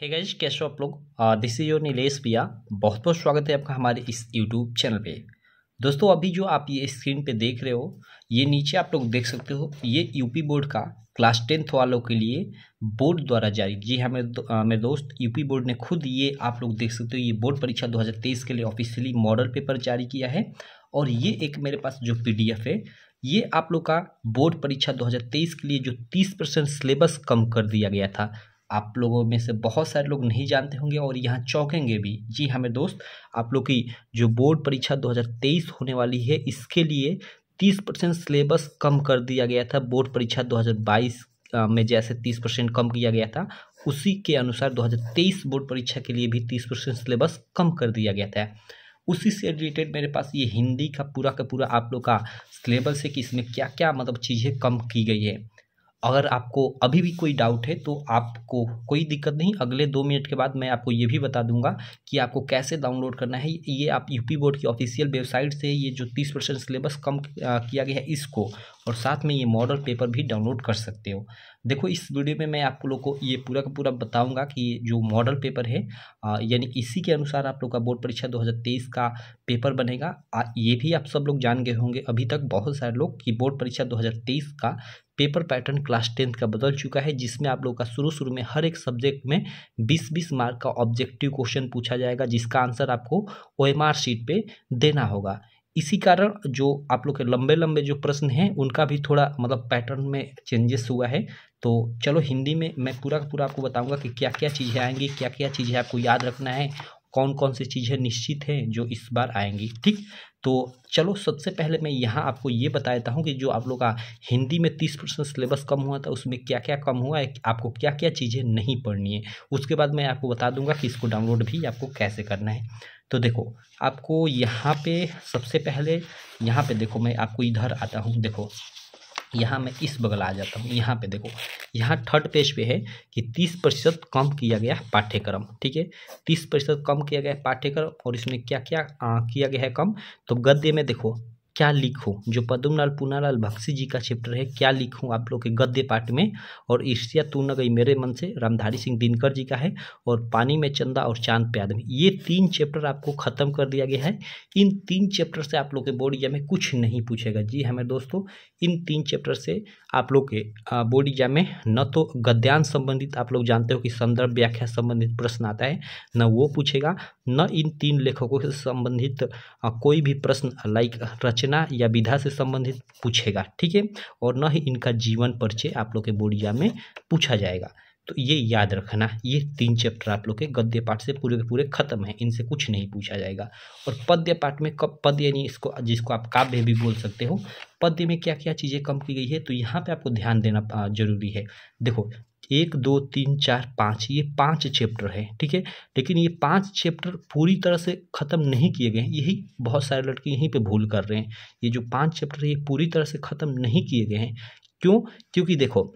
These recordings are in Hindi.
हे गाइस, कैसे हो आप लोग। दिस इज योर नीलेश भैया। बहुत बहुत स्वागत है आपका हमारे इस यूट्यूब चैनल पे। दोस्तों, अभी जो आप ये स्क्रीन पे देख रहे हो, ये नीचे आप लोग देख सकते हो, ये यूपी बोर्ड का क्लास 10th वालों के लिए बोर्ड द्वारा जारी। जी हाँ मेरे दोस्त, यूपी बोर्ड ने खुद ये आप लोग देख सकते हो, ये बोर्ड परीक्षा 2023 के लिए ऑफिशियली मॉडल पेपर जारी किया है। और ये एक मेरे पास जो PDF है, ये आप लोग का बोर्ड परीक्षा 2023 के लिए जो 30% सिलेबस कम कर दिया गया था। आप लोगों में से बहुत सारे लोग नहीं जानते होंगे और यहाँ चौंकेंगे भी। जी हाँ मेरे दोस्त, आप लोग की जो बोर्ड परीक्षा 2023 होने वाली है, इसके लिए 30% सिलेबस कम कर दिया गया था। बोर्ड परीक्षा 2022 में जैसे 30% कम किया गया था, उसी के अनुसार 2023 बोर्ड परीक्षा के लिए भी 30% सिलेबस कम कर दिया गया था। उसी से रिलेटेड मेरे पास ये हिंदी का पूरा आप लोग का सिलेबस है कि इसमें क्या क्या मतलब चीज़ें कम की गई है। अगर आपको अभी भी कोई डाउट है तो आपको कोई दिक्कत नहीं, अगले 2 मिनट के बाद मैं आपको ये भी बता दूंगा कि आपको कैसे डाउनलोड करना है। ये आप यूपी बोर्ड की ऑफिशियल वेबसाइट से ये जो 30% सिलेबस कम किया गया है इसको, और साथ में ये मॉडल पेपर भी डाउनलोड कर सकते हो। देखो, इस वीडियो में मैं आप लोग को ये पूरा का पूरा बताऊंगा कि जो मॉडल पेपर है, यानी इसी के अनुसार आप लोग का बोर्ड परीक्षा 2023 का पेपर बनेगा। ये भी आप सब लोग जान गए होंगे अभी तक बहुत सारे लोग कि बोर्ड परीक्षा 2023 का पेपर पैटर्न क्लास 10th का बदल चुका है, जिसमें आप लोग का शुरू में हर एक सब्जेक्ट में 20-20 मार्क का ऑब्जेक्टिव क्वेश्चन पूछा जाएगा, जिसका आंसर आपको OMR शीट पे देना होगा। इसी कारण जो आप लोग के लंबे लंबे जो प्रश्न हैं उनका भी थोड़ा मतलब पैटर्न में चेंजेस हुआ है। तो चलो, हिंदी में मैं पूरा का पूरा आपको बताऊंगा कि क्या क्या चीज़ें आएंगी, क्या क्या चीज़ें आपको याद रखना है, कौन कौन सी चीज़ें निश्चित हैं जो इस बार आएंगी। ठीक, तो चलो, सबसे पहले मैं यहाँ आपको ये बता देता हूँ कि जो आप लोग का हिंदी में 30% सिलेबस कम हुआ था, उसमें क्या क्या कम हुआ है, आपको क्या क्या चीज़ें नहीं पढ़नी है। उसके बाद मैं आपको बता दूंगा कि इसको डाउनलोड भी आपको कैसे करना है। तो देखो, आपको यहाँ पे सबसे पहले यहाँ पे देखो, मैं आपको इधर आता हूँ। देखो, यहाँ मैं इस बगल आ जाता हूँ। यहाँ पे देखो, यहाँ थर्ड पेज पे है कि 30% कम किया गया पाठ्यक्रम। ठीक है, 30% कम किया गया पाठ्यक्रम। और इसमें क्या क्या किया गया है कम। तो गद्य में देखो क्या लिखूं, जो पद्मलाल पूनालाल बख्शी जी का चैप्टर है, क्या लिखूं आप लोग के गद्य पाठ में। और ईर्ष्या तू न गई मेरे मन से, रामधारी सिंह दिनकर जी का है। और पानी में चंदा और चांद पे आदमी, ये 3 चैप्टर आपको खत्म कर दिया गया है। इन 3 चैप्टर से आप लोग के बोर्ड एग्जाम में कुछ नहीं पूछेगा। जी हमें दोस्तों, इन 3 चैप्टर से आप लोग के बोर्ड एग्जाम में न तो गद्यांश संबंधित, आप लोग जानते हो कि संदर्भ व्याख्या संबंधित प्रश्न आता है, न वो पूछेगा, न इन 3 लेखकों से संबंधित कोई भी प्रश्न लाइक रचना या विधा से संबंधित पूछेगा। ठीक है, और न ही इनका जीवन परिचय आप लोग के बोर्ड एग्जाम में पूछा जाएगा। तो ये याद रखना, ये 3 चैप्टर आप लोग के गद्य पाठ से पूरे के पूरे खत्म है, इनसे कुछ नहीं पूछा जाएगा। और पद्य पाठ में पद्य यानी इसको जिसको आप काव्य भी बोल सकते हो, पद्य में क्या क्या चीज़ें कम की गई है, तो यहाँ पे आपको ध्यान देना जरूरी है। देखो, 1 2 3 4 5, ये 5 चैप्टर है। ठीक है, लेकिन ये 5 चैप्टर पूरी तरह से ख़त्म नहीं किए गए हैं। यही बहुत सारे लड़के यहीं पे भूल कर रहे हैं। ये जो 5 चैप्टर है, ये पूरी तरह से ख़त्म नहीं किए गए हैं। क्यों? क्योंकि देखो,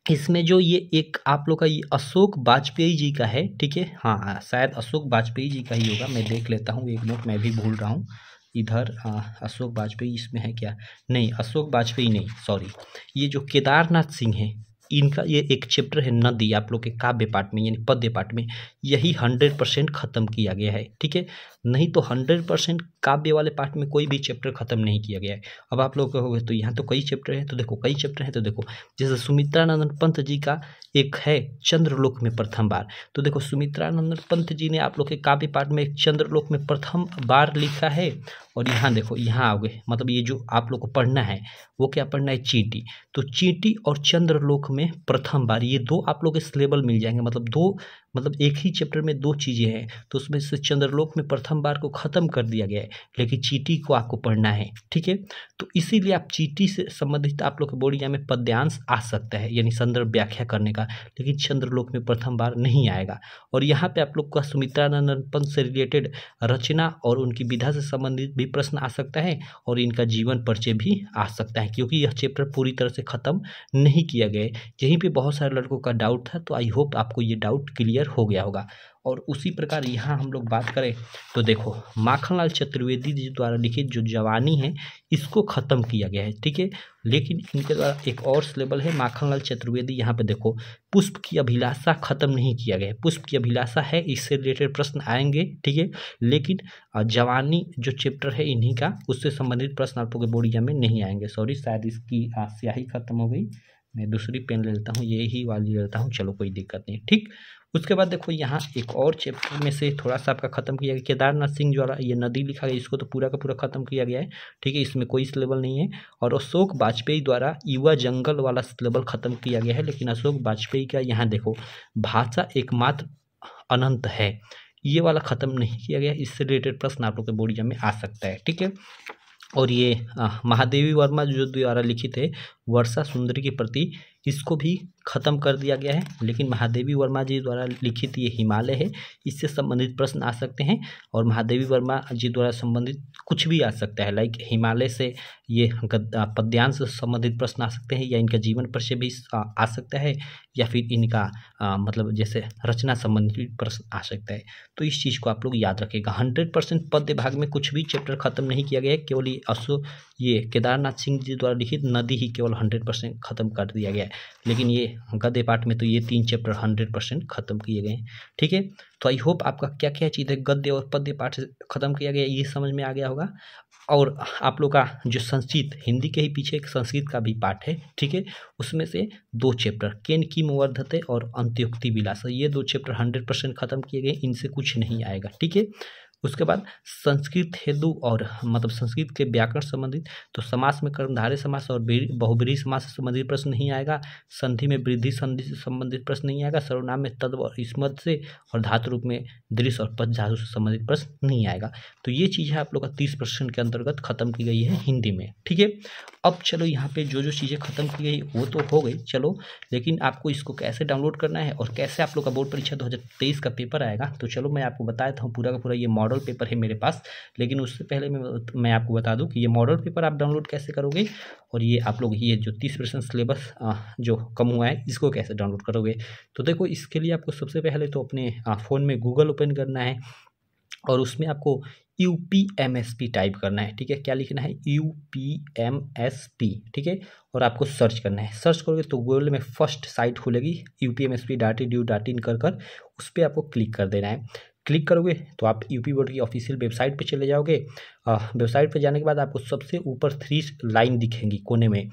इसमें जो ये एक आप लोग का ये अशोक वाजपेयी जी का है। ठीक है, हाँ शायद अशोक वाजपेयी जी का ही होगा, मैं देख लेता हूँ, एक मिनट, मैं भी भूल रहा हूँ इधर। अशोक वाजपेयी इसमें है क्या? नहीं, अशोक वाजपेयी नहीं, सॉरी। ये जो केदारनाथ सिंह है, इनका ये एक चैप्टर है नदी, आप लोग के काव्य पाठ में यानी पद्य पाठ में, यही 100% ख़त्म किया गया है। ठीक है, नहीं तो 100% काव्य वाले पाठ में कोई भी चैप्टर ख़त्म नहीं किया गया है। अब आप लोग कहोगे तो यहाँ तो कई चैप्टर हैं, तो देखो कई चैप्टर हैं, तो देखो जैसे सुमित्रानंद पंत जी का एक है चंद्रलोक में प्रथम बार। तो देखो, सुमित्रानंद पंत जी ने आप लोग के काव्य पाठ में चंद्रलोक में प्रथम बार लिखा है। और यहाँ देखो, यहाँ आओगे, मतलब ये जो आप लोग को पढ़ना है वो क्या पढ़ना है, चींटी। तो चींटी और चंद्रलोक में प्रथम बार, ये 2 आप लोग के सिलेबल मिल जाएंगे। मतलब एक ही चैप्टर में 2 चीज़ें हैं, तो उसमें से चंद्रलोक में प्रथम बार को ख़त्म कर दिया गया है, लेकिन चींटी को आपको पढ़ना है। ठीक है, तो इसीलिए आप चींटी से संबंधित आप लोग के बोर्ड एग्जाम में पद्यांश आ सकता है, यानी संदर्भ व्याख्या करने का, लेकिन चंद्रलोक में प्रथम बार नहीं आएगा। और यहाँ पे आप लोग का सुमित्रानंद पंत से रिलेटेड रचना और उनकी विधा से संबंधित भी प्रश्न आ सकता है, और इनका जीवन परिचय भी आ सकता है, क्योंकि यह चैप्टर पूरी तरह से ख़त्म नहीं किया गया है। यहीं पे बहुत सारे लड़कों का डाउट था, तो आई होप आपको ये डाउट क्लियर हो गया होगा। और उसी प्रकार यहाँ हम लोग बात करें तो देखो माखनलाल चतुर्वेदी जी द्वारा लिखित जो जवानी है इसको ख़त्म किया गया है, ठीक है। लेकिन इनके द्वारा एक और सिलेबल है माखनलाल चतुर्वेदी, यहाँ पे देखो पुष्प की अभिलाषा खत्म नहीं किया गया है, पुष्प की अभिलाषा है, इससे रिलेटेड प्रश्न आएंगे, ठीक है। लेकिन जवानी जो चैप्टर है इन्हीं का, उससे संबंधित प्रश्न आपको बोर्ड एग्जाम में नहीं आएंगे। सॉरी, शायद इसकी स्याही खत्म हो गई, मैं दूसरी पेन ले लेता हूँ, यही वाली ले लेता हूँ, चलो कोई दिक्कत नहीं, ठीक। उसके बाद देखो यहाँ एक और चैप्टर में से थोड़ा सा आपका खत्म किया गया, केदारनाथ सिंह द्वारा ये नदी लिखा गया, इसको तो पूरा का पूरा खत्म किया गया है, ठीक है, इसमें कोई सिलेबल नहीं है। और अशोक वाजपेयी द्वारा युवा जंगल वाला सिलेबल खत्म किया गया है, लेकिन अशोक वाजपेयी का यहाँ देखो भाषा एकमात्र अनंत है, ये वाला खत्म नहीं किया गया, इससे रिलेटेड प्रश्न आप लोग के बोर्ड एग्जाम में आ सकता है, ठीक है। और ये महादेवी वर्मा जो द्वारा लिखित है वर्षा सुंदरी के प्रति, इसको भी ख़त्म कर दिया गया है। लेकिन महादेवी वर्मा जी द्वारा लिखित ये हिमालय है, इससे संबंधित प्रश्न आ सकते हैं। और महादेवी वर्मा जी द्वारा संबंधित कुछ भी आ सकता है, लाइक हिमालय से ये पद्यांश से संबंधित प्रश्न आ सकते हैं, या इनका जीवन परिचय भी आ सकता है, या फिर इनका मतलब जैसे रचना संबंधित प्रश्न आ सकता है। तो इस चीज़ को आप लोग याद रखिएगा। 100% पद्य भाग में कुछ भी चैप्टर खत्म नहीं किया गया है, केवल ये केदारनाथ सिंह जी द्वारा लिखित नदी ही केवल 100% खत्म कर दिया गया है। लेकिन ये गद्य पाठ में तो ये 3 चैप्टर 100% खत्म किए गए हैं, ठीक है। तो आई होप आपका क्या क्या चीज़ है गद्य और पद्य पाठ से खत्म किया गया ये समझ में आ गया होगा। और आप लोग का जो संस्कृत, हिंदी के ही पीछे एक संस्कृत का भी पाठ है, ठीक है, उसमें से 2 चैप्टर केन किम वर्धते और अंत्योक्ति विलासा, ये 2 चैप्टर 100% खत्म किए गए, इनसे कुछ नहीं आएगा, ठीक है। उसके बाद संस्कृत हेतु और मतलब संस्कृत के व्याकरण संबंधित, तो समास में कर्मधारय समास और बहुब्रीहि समास से संबंधित प्रश्न नहीं आएगा, संधि में वृद्धि संधि से संबंधित प्रश्न नहीं आएगा, सर्वनाम में तद् और स्मद से, और धातु रूप में दृश्य और पद धातु से संबंधित प्रश्न नहीं आएगा। तो ये चीज़ है आप लोग का 30% के अंतर्गत खत्म की गई है हिंदी में, ठीक है। अब चलो यहाँ पे जो चीज़ें खत्म की गई वो तो हो गई, चलो, लेकिन आपको इसको कैसे डाउनलोड करना है और कैसे आप लोग का बोर्ड परीक्षा 2023 का पेपर आएगा, तो चलो मैं आपको बताता हूँ। पूरा का पूरा ये मॉडल पेपर है मेरे पास, लेकिन उससे पहले मैं आपको बता दूं कि ये मॉडल पेपर आप डाउनलोड कैसे करोगे, और ये आप लोग ये जो 30% सिलेबस जो कम हुआ है इसको कैसे डाउनलोड करोगे। तो देखो इसके लिए आपको सबसे पहले तो अपने फ़ोन में गूगल ओपन करना है, और उसमें आपको UPMSP टाइप करना है, ठीक है। क्या लिखना है? UPMSP, ठीक है। और आपको सर्च करना है, सर्च करोगे तो गूगल में फर्स्ट साइट खुलेगी upmsp.edu.in कर उस पर आपको क्लिक कर देना है। क्लिक करोगे तो आप यूपी बोर्ड की ऑफिशियल वेबसाइट पे चले जाओगे। वेबसाइट पे जाने के बाद आपको सबसे ऊपर 3 लाइन दिखेंगी कोने में,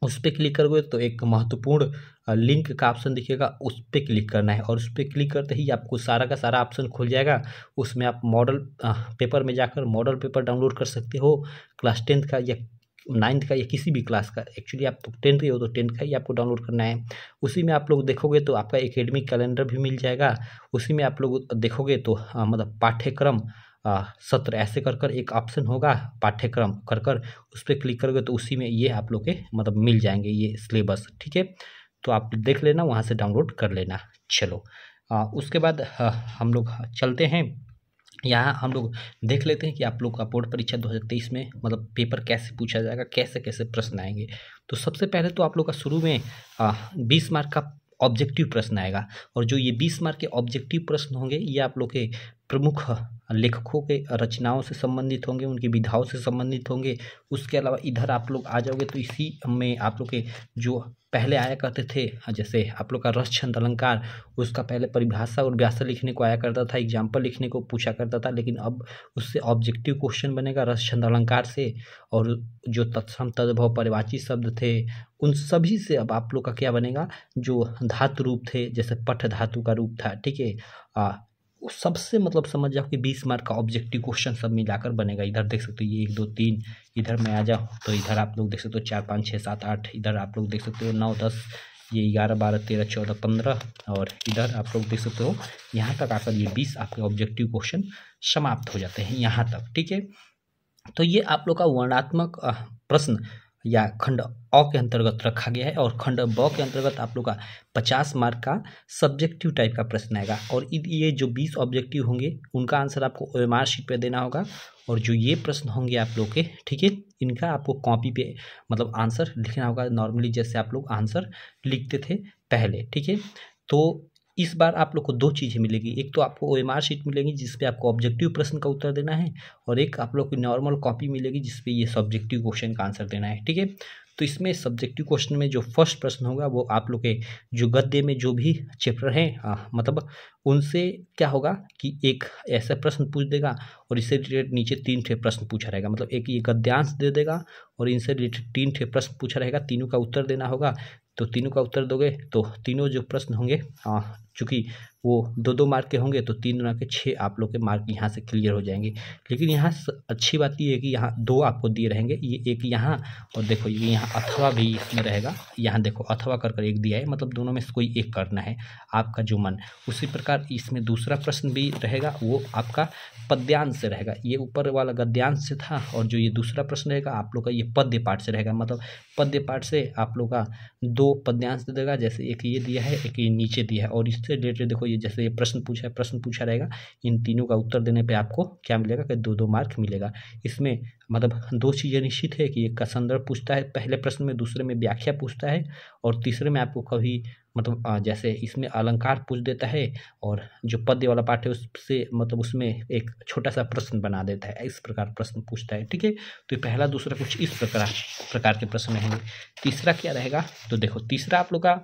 उस पर क्लिक करोगे तो एक महत्वपूर्ण लिंक का ऑप्शन दिखेगा, उस पर क्लिक करना है। और उस पर क्लिक करते ही आपको सारा का सारा ऑप्शन खुल जाएगा। उसमें आप मॉडल पेपर में जाकर मॉडल पेपर डाउनलोड कर सकते हो, क्लास 10th का या 9th का या किसी भी क्लास का। एक्चुअली आप तो 10th के हो तो 10th का ही आपको डाउनलोड करना है। उसी में आप लोग देखोगे तो आपका एकेडमिक कैलेंडर भी मिल जाएगा। उसी में आप लोग देखोगे तो मतलब पाठ्यक्रम सत्र ऐसे कर एक ऑप्शन होगा, पाठ्यक्रम कर उस पर क्लिक करोगे तो उसी में ये आप लोग के मतलब मिल जाएंगे ये सिलेबस, ठीक है। तो आप देख लेना, वहाँ से डाउनलोड कर लेना। चलो उसके बाद हम लोग चलते हैं, यहाँ हम लोग देख लेते हैं कि आप लोग का बोर्ड परीक्षा 2023 में मतलब पेपर कैसे पूछा जाएगा, कैसे कैसे प्रश्न आएंगे। तो सबसे पहले तो आप लोग का शुरू में 20 मार्क का ऑब्जेक्टिव प्रश्न आएगा, और जो ये 20 मार्क के ऑब्जेक्टिव प्रश्न होंगे ये आप लोग के प्रमुख लेखकों के रचनाओं से संबंधित होंगे, उनकी विधाओं से संबंधित होंगे। उसके अलावा इधर आप लोग आ जाओगे तो इसी में आप लोग के जो पहले आया करते थे, जैसे आप लोग का रस छंद अलंकार, उसका पहले परिभाषा और व्याख्या लिखने को आया करता था, एग्जाम्पल लिखने को पूछा करता था, लेकिन अब उससे ऑब्जेक्टिव क्वेश्चन बनेगा रस छंद अलंकार से। और जो तत्सम तद्भव परिवाची शब्द थे उन सभी से अब आप लोग का क्या बनेगा, जो धातु रूप थे जैसे पठ धातु का रूप था, ठीक है। सबसे मतलब समझ जाओ कि 20 मार्क का ऑब्जेक्टिव क्वेश्चन सब मिलाकर बनेगा। इधर देख सकते हो ये 1 2 3, इधर मैं आ जाऊँ तो इधर आप लोग देख सकते हो 4 5 6 7 8, इधर आप लोग देख सकते हो 9 10, ये 11 12 13 14 15, और इधर आप लोग देख सकते हो यहाँ तक आकर ये 20 आपके ऑब्जेक्टिव क्वेश्चन समाप्त हो जाते हैं यहाँ तक, ठीक है। तो ये आप लोग का वर्णात्मक प्रश्न या खंड अ के अंतर्गत रखा गया है, और खंड ब के अंतर्गत आप लोग का 50 मार्क का सब्जेक्टिव टाइप का प्रश्न आएगा। और ये जो 20 ऑब्जेक्टिव होंगे उनका आंसर आपको OMR शीट पे देना होगा, और जो ये प्रश्न होंगे आप लोग के, ठीक है, इनका आपको कॉपी पे मतलब आंसर लिखना होगा, नॉर्मली जैसे आप लोग आंसर लिखते थे पहले, ठीक है। तो इस बार आप लोग को दो चीज़ें मिलेगी, एक तो आपको OMR शीट मिलेगी जिस पे आपको ऑब्जेक्टिव प्रश्न का उत्तर देना है, और एक आप लोग को नॉर्मल कॉपी मिलेगी जिस पे ये सब्जेक्टिव क्वेश्चन का आंसर देना है। ठीक है, तो इसमें सब्जेक्टिव क्वेश्चन में जो फर्स्ट प्रश्न होगा वो आप लोग के जो गद्य में जो भी चैप्टर हैं मतलब उनसे क्या होगा कि एक ऐसा प्रश्न पूछ देगा और इससे रिलेटेड नीचे 3 ठे प्रश्न पूछा रहेगा, मतलब एक ये गद्यांश दे देगा और इनसे रिलेटेड 3 ठे प्रश्न पूछा रहेगा, तीनों का उत्तर देना होगा। तो तीनों का उत्तर दोगे तो तीनों जो प्रश्न होंगे चूँकि वो 2-2 मार्क के होंगे तो 3 गुना के 6 आप लोग के मार्क यहाँ से क्लियर हो जाएंगे। लेकिन यहाँ अच्छी बात ये है कि यहाँ 2 आपको दिए रहेंगे, ये एक यहाँ और देखो ये यहाँ अथवा भी इसमें रहेगा, यहाँ देखो अथवा कर एक दिया है, मतलब दोनों में से कोई एक करना है आपका जो मन। उसी प्रकार इसमें दूसरा प्रश्न भी रहेगा, वो आपका पद्यांश से रहेगा, ये ऊपर वाला गद्यांश से था और जो ये दूसरा प्रश्न रहेगा आप लोग का ये पद्य पाठ से रहेगा, मतलब पद्य पाठ से आप लोग का 2 पद्यांश दे देगा, जैसे एक ये दिया है एक ये नीचे दिया है, और इससे रिलेटेड देखो ये जैसे ये प्रश्न पूछा रहेगा, इन तीनों का उत्तर देने पे आपको क्या मिलेगा कि 2-2 मार्क मिलेगा। इसमें मतलब 2 चीज़ें निश्चित है कि एक का संदर्भ पूछता है पहले प्रश्न में, दूसरे में व्याख्या पूछता है, और तीसरे में आपको कभी मतलब जैसे इसमें अलंकार पूछ देता है, और जो पद्य वाला पाठ है उससे मतलब उसमें एक छोटा सा प्रश्न बना देता है, इस प्रकार प्रश्न पूछता है। ठीक है, तो पहला दूसरा कुछ इस प्रकार के प्रश्न रहेंगे। तीसरा क्या रहेगा, तो देखो तीसरा आप लोग का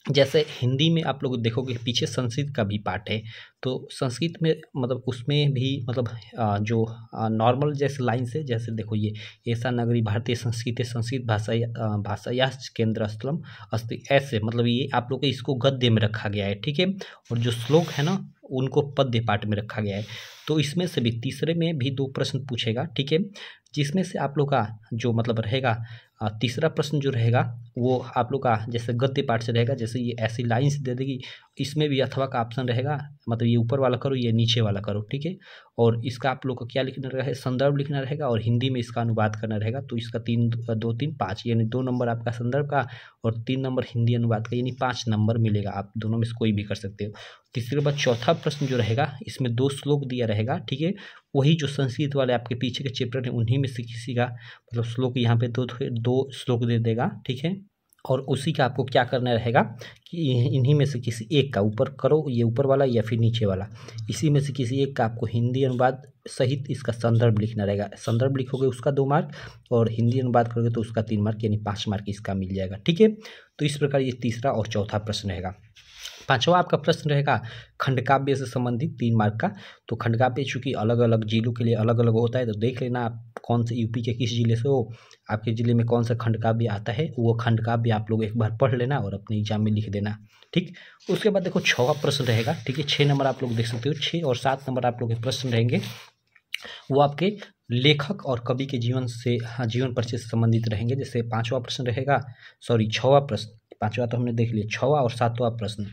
जैसे हिंदी में आप लोग देखोगे पीछे संस्कृत का भी पाठ है, तो संस्कृत में मतलब उसमें भी मतलब जो नॉर्मल जैसे लाइन से जैसे देखो ये ऐसा नगरी भारतीय संस्कृत भाषाया केंद्र स्थलम अस्ति, ऐसे मतलब ये आप लोग के इसको गद्य में रखा गया है। ठीक है, और जो श्लोक है ना उनको पद्य पाठ में रखा गया है। तो इसमें से भी तीसरे में भी 2 प्रश्न पूछेगा। ठीक है, जिसमें से आप लोग का जो मतलब रहेगा तीसरा प्रश्न जो रहेगा वो आप लोग का जैसे गद्य पाठ से रहेगा, जैसे ये ऐसी लाइन्स दे देगी, इसमें भी अथवा का ऑप्शन रहेगा, मतलब ये ऊपर वाला करो ये नीचे वाला करो। ठीक है, और इसका आप लोग को क्या लिखना रहेगा, संदर्भ लिखना रहेगा और हिंदी में इसका अनुवाद करना रहेगा। तो इसका 2 3 5 यानी 2 नंबर आपका संदर्भ का और 3 नंबर हिंदी अनुवाद का, यानी 5 नंबर मिलेगा। आप दोनों में से कोई भी कर सकते हो। तीसरे बाद चौथा प्रश्न जो रहेगा इसमें 2 श्लोक दिया रहेगा। ठीक है, वही जो संस्कृत वाले आपके पीछे के चैप्टर हैं उन्हीं में से किसी का मतलब श्लोक यहाँ पे 2 श्लोक दे देगा। ठीक है, और उसी का आपको क्या करना रहेगा कि इन्हीं में से किसी एक का ऊपर करो, ये ऊपर वाला या फिर नीचे वाला, इसी में से किसी एक का आपको हिंदी अनुवाद सहित इसका संदर्भ लिखना रहेगा। संदर्भ लिखोगे उसका 2 मार्क और हिंदी अनुवाद करोगे तो उसका 3 मार्क, यानी 5 मार्क इसका मिल जाएगा। ठीक है, तो इस प्रकार ये तीसरा और चौथा प्रश्न रहेगा। पांचवा आपका प्रश्न रहेगा खंडकाव्य से संबंधित 3 मार्क का। तो खंडकाव्य चूँकि अलग अलग जिलों के लिए अलग अलग होता है, तो देख लेना आप कौन से यूपी के किस जिले से हो, आपके ज़िले में कौन सा खंडकाव्य आता है, वो खंडकाव्य आप लोग एक बार पढ़ लेना और अपने एग्जाम में लिख देना। ठीक, उसके बाद देखो 6वां प्रश्न रहेगा। ठीक है, 6 नंबर आप लोग देख सकते हो, 6 और 7 नंबर आप लोग के प्रश्न रहेंगे, वो आपके लेखक और कवि के जीवन से जीवन परिचय से संबंधित रहेंगे। जैसे 5वां प्रश्न रहेगा, सॉरी 6वां प्रश्न, 5वां तो हमने देख लिया, 6वां और 7वां प्रश्न।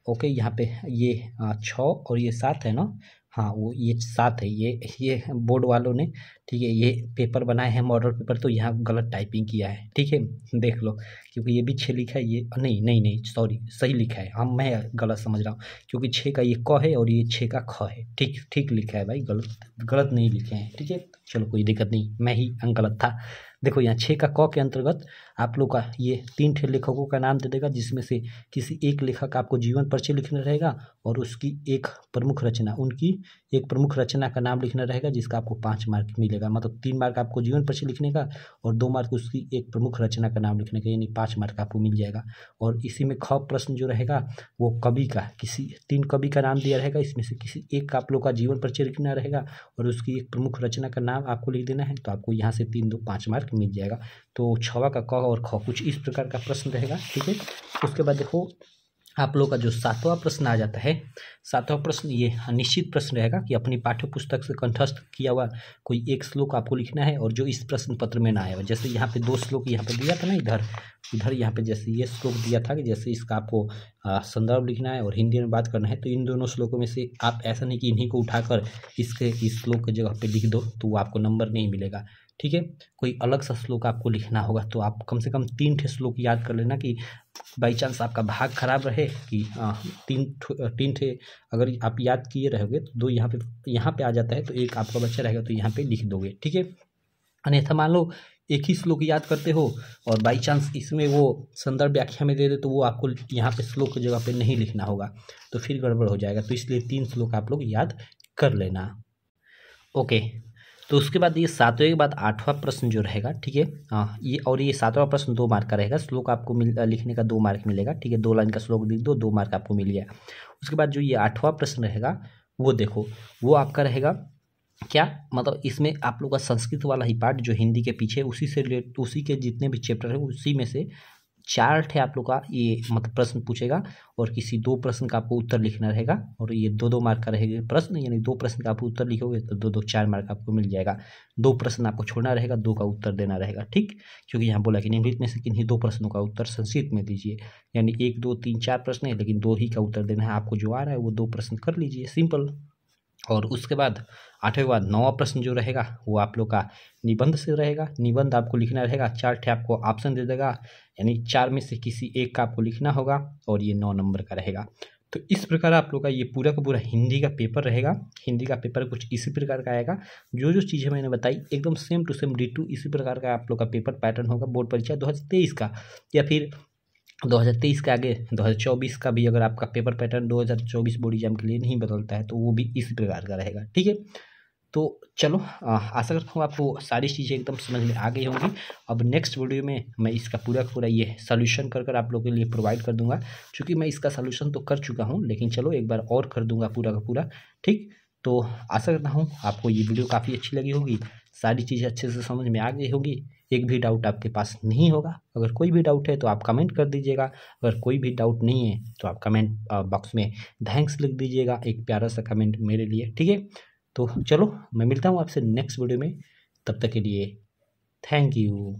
ओके, यहाँ पे ये 6 और ये 7 है ना, हाँ वो ये 7 है, ये बोर्ड वालों ने ठीक है ये पेपर बनाए हैं मॉडल पेपर, तो यहाँ गलत टाइपिंग किया है। ठीक है, देख लो, क्योंकि ये भी 6 लिखा है, ये नहीं सॉरी सही लिखा है, हम मैं गलत समझ रहा हूँ, क्योंकि 6 का ये क है और ये 6 का ख है। ठीक लिखा है भाई, गलत नहीं लिखे हैं। ठीक है, चलो कोई दिक्कत नहीं, मैं ही गलत था। देखो यहाँ 6 का क के अंतर्गत आप लोग का ये 3 ठे लेखकों का नाम दे देगा, जिसमें से किसी एक लेखक का आपको जीवन परिचय लिखना रहेगा और उसकी एक प्रमुख रचना, उनकी एक प्रमुख रचना का नाम लिखना रहेगा, जिसका आपको 5 मार्क मिलेगा। मतलब 3 मार्क आपको जीवन परिचय लिखने का और 2 मार्क उसकी एक प्रमुख रचना का नाम लिखने का, यानी 5 मार्क आपको मिल जाएगा। और इसी में ख प्रश्न जो रहेगा वो कवि का, किसी 3 कवि का नाम दिया रहेगा, इसमें से किसी एक का आप लोग का जीवन परिचय लिखना रहेगा और उसकी एक प्रमुख रचना का नाम आपको लिख देना है। तो आपको यहाँ से 3 2 5 मार्क मिल जाएगा। तो 6वां का क और ख कुछ इस प्रकार का प्रश्न रहेगा। ठीक है, उसके बाद देखो आप लोग का जो 7वां प्रश्न आ जाता है, 7वां प्रश्न ये निश्चित प्रश्न रहेगा कि अपनी पाठ्य पुस्तक से कंठस्थ किया हुआ कोई एक श्लोक आपको लिखना है और जो इस प्रश्न पत्र में ना आया हुआ। जैसे यहाँ पे 2 श्लोक यहाँ पे दिया था ना, इधर यहाँ पे जैसे ये श्लोक दिया था कि जैसे इसका आपको संदर्भ लिखना है और हिंदी में बात करना है, तो इन दोनों श्लोकों में से आप ऐसा नहीं कि इन्हीं को उठाकर इस श्लोक की जगह पे लिख दो तो वो आपको नंबर नहीं मिलेगा। ठीक है, कोई अलग सा श्लोक आपको लिखना होगा, तो आप कम से कम 3 ठे श्लोक याद कर लेना कि बाई चांस आपका भाग खराब रहे कि 3 ठे अगर आप याद किए रहोगे तो 2 यहाँ पे आ जाता है, तो एक आपका बच्चा रहेगा तो यहाँ पे लिख दोगे। ठीक है, अन्यथा मान लो एक ही श्लोक याद करते हो और बाई चांस इसमें वो संदर्भ व्याख्या में दे दे तो वो आपको यहाँ पे श्लोक की जगह पे नहीं लिखना होगा, तो फिर गड़बड़ हो जाएगा। तो इसलिए 3 श्लोक आप लोग याद कर लेना। ओके, तो उसके बाद ये 7वें के बाद 8वां प्रश्न जो रहेगा, ठीक है, हाँ ये, और ये 7वां प्रश्न 2 मार्क का रहेगा। श्लोक आपको लिखने का 2 मार्क मिलेगा, ठीक है, 2 लाइन का श्लोक लिख दो, 2 मार्क आपको मिल गया। उसके बाद जो ये 8वां प्रश्न रहेगा वो देखो, वो आपका रहेगा क्या, मतलब इसमें आप लोग का संस्कृत वाला ही पार्ट जो हिंदी के पीछे उसी से रिलेट, उसी के जितने भी चैप्टर है उसी में से 4 ठे आप लोग का ये मतलब प्रश्न पूछेगा और किसी 2 प्रश्न का आपको उत्तर लिखना रहेगा और ये 2-2 मार्क का रहेगा प्रश्न, यानी 2 प्रश्न का आप उत्तर लिखोगे तो 2-2 4 मार्क आपको मिल जाएगा। 2 प्रश्न आपको छोड़ना रहेगा, 2 का उत्तर देना रहेगा, ठीक, क्योंकि यहाँ बोला कि निम्नलिखित में से किन्हीं 2 प्रश्नों का उत्तर संस्कृत में दीजिए, यानी 1 2 3 4 प्रश्न है लेकिन 2 ही का उत्तर देना है। आपको जो आ रहा है वो 2 प्रश्न कर लीजिए, सिंपल। और उसके बाद 8वें के बाद 9वां प्रश्न जो रहेगा वो आप लोग का निबंध से रहेगा। निबंध आपको लिखना रहेगा, 4 ठे आपको ऑप्शन दे देगा, यानी 4 में से किसी एक का आपको लिखना होगा और ये 9 नंबर का रहेगा। तो इस प्रकार आप लोग का ये पूरा का पूरा हिंदी का पेपर रहेगा। हिंदी का पेपर कुछ इसी प्रकार का आएगा, जो चीज़ें मैंने बताई एकदम सेम टू सेम D2 इसी प्रकार का आप लोग का पेपर पैटर्न होगा। बोर्ड परीक्षा 2023 का या फिर 2023 के आगे 2024 का भी अगर आपका पेपर पैटर्न 2024 बोर्ड एग्जाम के लिए नहीं बदलता है तो वो भी इसी प्रकार का रहेगा, ठीक है। तो चलो आशा करता हूँ आपको सारी चीज़ें एकदम समझ में आ गई होंगी। अब नेक्स्ट वीडियो में मैं इसका पूरा पूरा ये सोल्यूशन कर आप लोगों के लिए प्रोवाइड कर दूंगा, क्योंकि मैं इसका सोल्यूशन तो कर चुका हूँ लेकिन चलो एक बार और कर दूंगा पूरा का पूरा, ठीक। तो आशा करता हूँ आपको ये वीडियो काफ़ी अच्छी लगी होगी, सारी चीज़ें अच्छे से समझ में आ गई होगी, एक भी डाउट आपके पास नहीं होगा। अगर कोई भी डाउट है तो आप कमेंट कर दीजिएगा, अगर कोई भी डाउट नहीं है तो आप कमेंट बॉक्स में थैंक्स लिख दीजिएगा, एक प्यारा सा कमेंट मेरे लिए, ठीक है। तो चलो मैं मिलता हूँ आपसे नेक्स्ट वीडियो में, तब तक के लिए थैंक यू।